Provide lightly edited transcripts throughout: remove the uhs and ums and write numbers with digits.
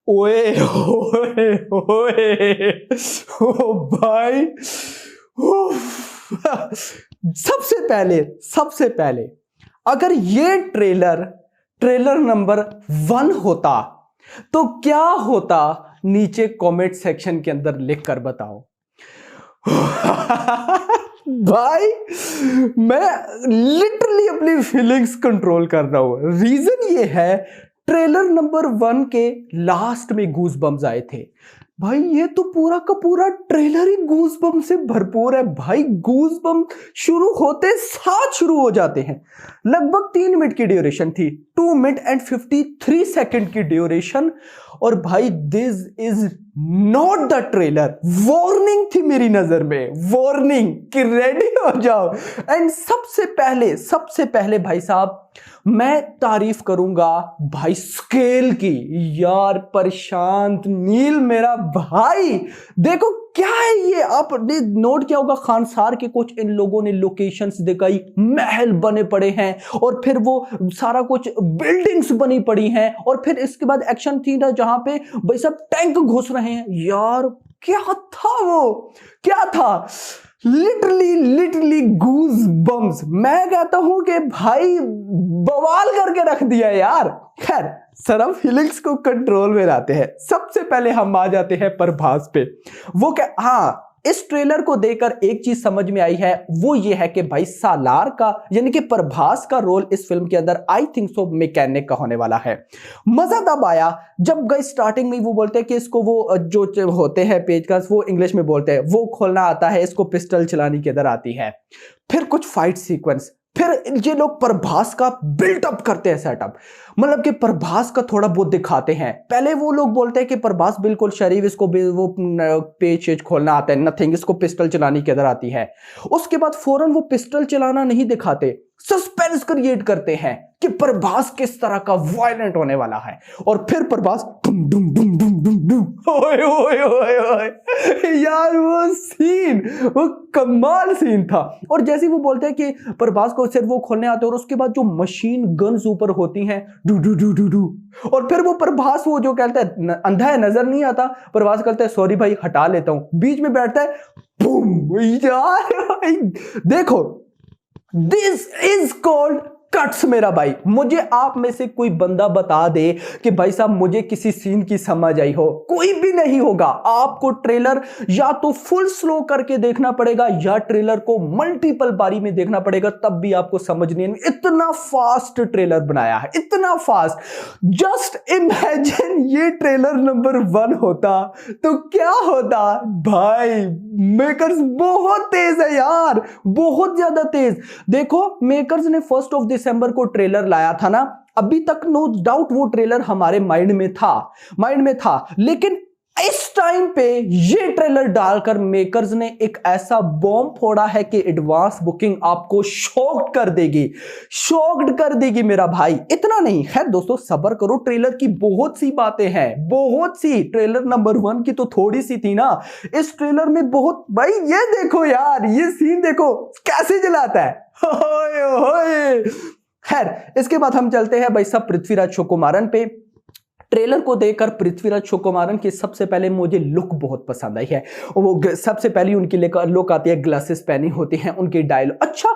ओए ओए ओए ओ भाई उफ। सबसे पहले अगर ये ट्रेलर ट्रेलर नंबर 1 होता तो क्या होता, नीचे कमेंट सेक्शन के अंदर लिख कर बताओ। भाई मैं लिटरली अपनी फीलिंग्स कंट्रोल कर रहा हूं। रीजन ये है, ट्रेलर नंबर 1 के लास्ट में गूज बम्स आए थे। भाई ये तो पूरा का पूरा ट्रेलर ही गूज बम से भरपूर है। भाई गूज बम शुरू होते साथ शुरू हो जाते हैं। लगभग 3 मिनट की ड्यूरेशन थी, 2 मिनट एंड 53 सेकंड की ड्यूरेशन। और भाई this is not the trailer, warning थी मेरी नजर में, वार्निंग कि रेडी हो जाओ। एंड सबसे पहले भाई साहब मैं तारीफ करूंगा भाई स्केल की। यार प्रशांत नील मेरा भाई, देखो क्या है ये, आपने नोट किया होगा खानसार के कुछ इन लोगों ने लोकेशंस दिखाई, महल बने पड़े हैं और फिर वो सारा कुछ बिल्डिंग्स बनी पड़ी हैं और फिर इसके बाद एक्शन थी ना जहां पे भाई सब टैंक घुस रहे हैं। यार क्या था वो, क्या था, लिटरली गूज बम्स। मैं कहता हूं कि भाई बवाल करके रख दिया यार। खैर सर फीलिंग्स को कंट्रोल में लाते हैं। सबसे पहले हम आ जाते हैं प्रभास पे। वो क्या, हाँ इस ट्रेलर को देखकर एक चीज समझ में आई है, वो ये है कि भाई सालार का यानी कि प्रभास का रोल इस फिल्म के अंदर आई थिंक सो मैकेनिक का होने वाला है। मजा तब आया जब गई स्टार्टिंग में वो बोलते हैं कि इसको वो जो होते हैं पेचकस, वो इंग्लिश में बोलते हैं, वो खोलना आता है, इसको पिस्टल चलाने की इधर आती है। फिर कुछ फाइट सीक्वेंस, फिर ये लोग प्रभास का बिल्टअप करते हैं, सेटअप, मतलब कि प्रभास का थोड़ा बहुत दिखाते हैं। पहले वो लोग बोलते हैं कि प्रभास बिल्कुल शरीफ, इसको वो पेच खोलना आता है, नथिंग, इसको पिस्टल चलाने की इधर आती है। उसके बाद फौरन वो पिस्टल चलाना नहीं दिखाते, सस्पेंस क्रिएट करते हैं कि प्रभास किस तरह का वायलेंट होने वाला है। और फिर प्रभास डुम डुम डुम डुम डुम डुम, ओए ओए ओए ओए यार वो सीन, वो कमाल सीन था। और जैसे वो बोलते हैं कि प्रभास को सिर्फ वो खोलने आते हैं और उसके बाद जो मशीन गन्स ऊपर होती हैं do do do do do, और फिर वो प्रभास वो जो कहता है अंधा है नजर नहीं आता, प्रभास कहता है सॉरी भाई हटा लेता हूं, बीच में बैठता है बूम। यार देखो दिस इज कॉल्ड कट्स मेरा भाई। मुझे आप में से कोई बंदा बता दे कि भाई साहब मुझे किसी सीन की समझ आई हो, कोई भी नहीं होगा। आपको ट्रेलर या तो फुल स्लो करके देखना पड़ेगा या ट्रेलर को मल्टीपल बारी में देखना पड़ेगा, तब भी आपको समझ नहीं। इतना फास्ट ट्रेलर बनाया है, इतना फास्ट। जस्ट इमेजिन ये ट्रेलर नंबर 1 होता तो क्या होता भाई। मेकर्स बहुत तेज है यार, बहुत ज्यादा तेज। देखो मेकर्स ने 1 दिसंबर को ट्रेलर लाया था ना, अभी तक नो डाउट वो ट्रेलर हमारे माइंड में था, लेकिन इस टाइम पे ये ट्रेलर डालकर मेकर्स ने एक ऐसा बॉम्ब फोड़ा है कि एडवांस बुकिंग आपको शॉक्ड कर देगी मेरा भाई। इतना नहीं, खैर दोस्तों सब्र करो, ट्रेलर की बहुत सी बातें हैं, बहुत सी। ट्रेलर नंबर 1 की तो थोड़ी सी थी ना, इस ट्रेलर में बहुत। भाई ये देखो यार, ये सीन देखो कैसे जलाता है, होए होए। खैर इसके बाद हम चलते हैं भाई साहब पृथ्वीराज सुकुमारन पे। ट्रेलर को देखकर पृथ्वीराज सुकुमारन की सबसे पहले मुझे लुक बहुत पसंद आई है। वो सबसे पहली उनकी लुक आती है, ग्लासेस पहनी होती हैं, उनकी डायलॉग। अच्छा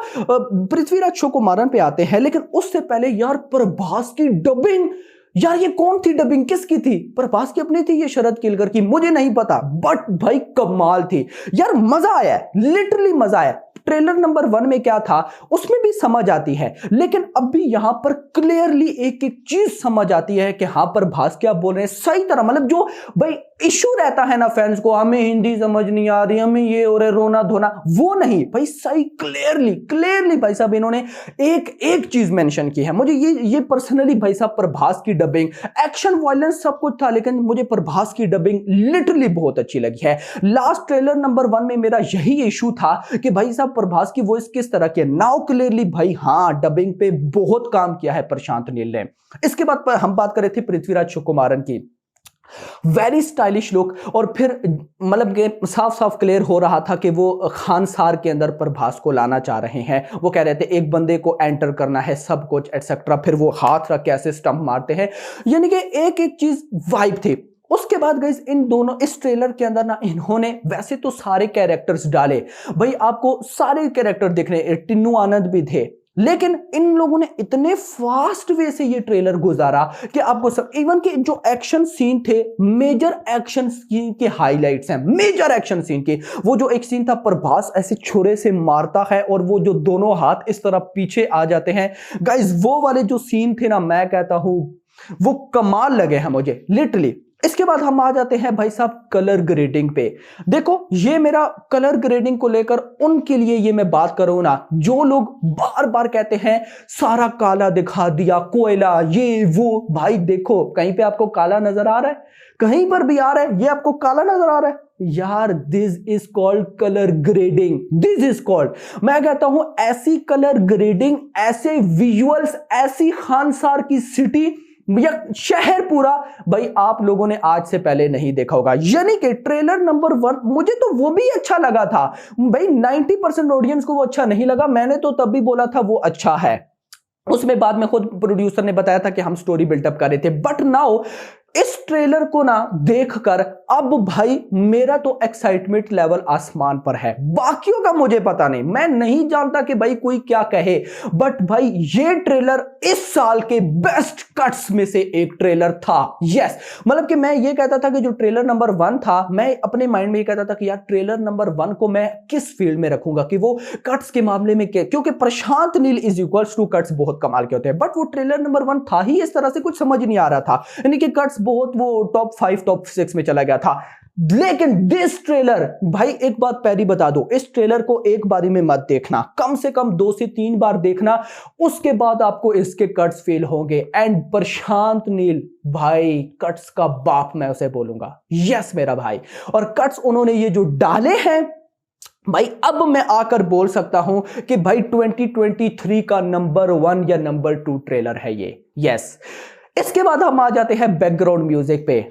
पृथ्वीराज सुकुमारन पे आते हैं, लेकिन उससे पहले यार प्रभास की डबिंग, यार ये कौन थी डबिंग, किसकी थी? प्रभास की अपनी थी, ये शरद केलकर की, मुझे नहीं पता, बट भाई कमाल थी यार। मजा आया, लिटरली मजा आया। ट्रेलर नंबर 1 में क्या था उसमें भी समझ आती है, लेकिन अभी यहां पर क्लियरली एक एक चीज समझ आती है कि हां प्रभास क्या बोल रहे हैं सही तरह। मतलब जो भाई इशू रहता है ना फैंस को, हमें हिंदी समझ नहीं आ रही, हमें ये हो रहा है, रोना धोना, वो नहीं भाई, सही क्लियरली भाई साहब इन्होंने एक एक चीज मेंशन की है। मुझे ये पर्सनली भाई साहब प्रभास की डबिंग, एक्शन वायलेंस सब कुछ था, लेकिन मुझे प्रभास की डबिंग लिटरली बहुत अच्छी लगी है। लास्ट ट्रेलर नंबर 1 में मेरा यही इशू था कि भाई साहब प्रभास की वॉइस किस तरह की है। नाउ क्लियरली भाई हाँ, डबिंग पे बहुत काम किया है प्रशांत नील ने। इसके बाद हम बात कर रहे थे पृथ्वीराज सुकुमारन की, वेरी स्टाइलिश लुक। और फिर मतलब साफ साफ क्लियर हो रहा था कि वो खानसार के अंदर प्रभास को लाना चाह रहे हैं। वो कह रहे थे एक बंदे को एंटर करना है, सब कुछ एटसेट्रा, फिर वो हाथ रख के ऐसे स्टंप मारते हैं, यानी कि एक एक चीज वाइब थी। उसके बाद गाइस इन दोनों इस ट्रेलर के अंदर ना इन्होंने वैसे तो सारे कैरेक्टर्स डाले, भाई आपको सारे कैरेक्टर दिख रहे, टिन्नू आनंद भी थे, लेकिन इन लोगों ने इतने फास्ट वे से ये ट्रेलर गुजारा कि आपको सब इवन के जो एक्शन सीन थे, मेजर एक्शन सीन के हाइलाइट्स हैं, मेजर एक्शन सीन के। वो जो एक सीन था प्रभास ऐसे छुरे से मारता है और वो जो दोनों हाथ इस तरह पीछे आ जाते हैं गाइस, वो वाले जो सीन थे ना, मैं कहता हूं वो कमाल लगे हैं मुझे लिटरली। इसके बाद हम आ जाते हैं भाई साहब कलर ग्रेडिंग पे। देखो ये मेरा कलर ग्रेडिंग को लेकर उनके लिए ये मैं बात करूं ना, जो लोग बार बार कहते हैं सारा काला दिखा दिया, कोयला ये वो, भाई देखो कहीं पे आपको काला नजर आ रहा है, कहीं पर भी आ रहा है ये आपको काला नजर आ रहा है यार, this is called colour grading, this is called, मैं कहता हूं ऐसी कलर ग्रेडिंग, ऐसे विजुअल्स, ऐसी खानसार की सिटी या शहर पूरा भाई आप लोगों ने आज से पहले नहीं देखा होगा। यानी कि ट्रेलर नंबर 1 मुझे तो वो भी अच्छा लगा था भाई, 90% ऑडियंस को वो अच्छा नहीं लगा, मैंने तो तब भी बोला था वो अच्छा है, उसमें बाद में खुद प्रोड्यूसर ने बताया था कि हम स्टोरी बिल्डअप कर रहे थे। बट नाउ इस ट्रेलर को ना देखकर अब भाई मेरा तो एक्साइटमेंट लेवल आसमान पर है, बाकियों का मुझे पता नहीं, मैं नहीं जानता कि भाई कोई क्या कहे, बट भाई ये ट्रेलर इस साल के बेस्ट कट्स में से एक ट्रेलर था। यस, मतलब कि मैं ये कहता था कि जो ट्रेलर नंबर 1 था, मैं अपने माइंड में ये कहता था कि यार ट्रेलर नंबर 1 को मैं किस फील्ड में रखूंगा, कि वो कट्स के मामले में क्या, क्योंकि Prashanth Neel is equals to cuts बहुत कमाल के होते हैं, बट वो ट्रेलर नंबर 1 था ही इस तरह से, कुछ समझ नहीं आ रहा था, यानी कि कट्स बहुत वो टॉप 5 टॉप 6 में चला गया था। लेकिन दिस ट्रेलर भाई एक बात पहली बता दो, इस ट्रेलर को एक बारी में मत देखना, कम से कम 2 से 3 बार देखना, उसके बाद आपको इसके कट्स फील होंगे। एंड प्रशांत नील भाई कट्स का बाप मैं उसे बोलूंगा, यस मेरा भाई, और कट्स उन्होंने ये जो डाले हैं भाई, अब मैं आकर बोल सकता हूं कि भाई 2023 का नंबर 1 या नंबर 2 ट्रेलर है ये। यस, इसके बाद हम आ जाते हैं बैकग्राउंड म्यूजिक पे।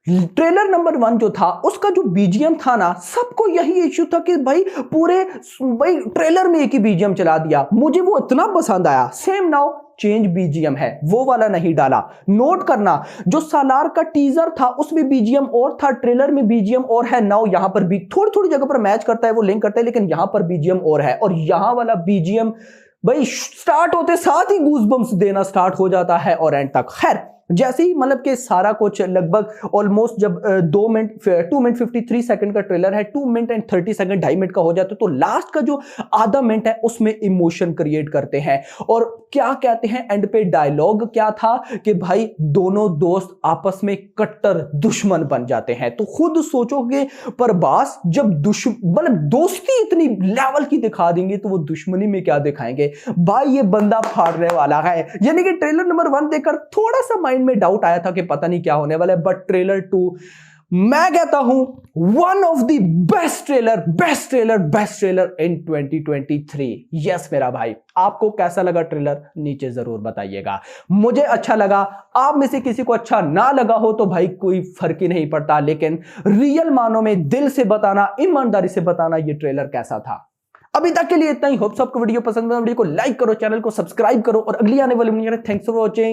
ट्रेलर नंबर 1 जो था उसका जो बीजीएम था ना, सबको यही इश्यू था कि भाई पूरे भाई ट्रेलर में एक ही बीजीएम चला दिया, मुझे वो इतना पसंद आया। सेम नाउ चेंज बीजीएम है, वो वाला नहीं डाला। नोट करना जो सालार का टीजर था उसमें बीजीएम और था, ट्रेलर में बीजीएम और है। नाउ यहां पर भी थोड़ी थोड़ी जगह पर मैच करता है, वो लिंक करता है, लेकिन यहां पर बीजीएम और है, और यहां वाला बीजीएम भाई स्टार्ट होते साथ ही गूज़बम्स देना स्टार्ट हो जाता है और एंड तक। खैर जैसे ही मतलब कि सारा कुछ लगभग ऑलमोस्ट जब 2 मिनट 53 सेकंड का ट्रेलर है, 2 मिनट एंड 30 सेकंड 2.5 मिनट का हो जाता है, तो लास्ट का जो आधा मिनट है उसमें इमोशन क्रिएट करते हैं। और क्या कहते हैं एंड पे डायलॉग क्या था कि भाई दोनों दोस्त आपस में कट्टर दुश्मन बन जाते हैं। तो खुद सोचोगे प्रभास जब मतलब दोस्ती इतनी लेवल की दिखा देंगे तो वो दुश्मनी में क्या दिखाएंगे भाई, ये बंदा फाड़ने वाला है। यानी कि ट्रेलर नंबर 1 देखकर थोड़ा सा माइंड में डाउट आया था कि पता नहीं क्या होने वाला है, बट ट्रेलर 2 मैं कहता हूं one of the best trailer in 2023। Yes मेरा भाई, आपको कैसा लगा ट्रेलर नीचे जरूर बताइएगा। मुझे अच्छा लगा, आप में से किसी को अच्छा ना लगा हो तो भाई कोई फर्क ही नहीं पड़ता, लेकिन रियल मानों में दिल से बताना, ईमानदारी से बताना ये ट्रेलर कैसा था। अभी तक के लिए इतना ही। होप सबको वीडियो पसंद है, वीडियो को लाइक करो, चैनल को सब्सक्राइब करो, और अगली आने वाली वीडियो थैंक्स फॉर वॉचिंग।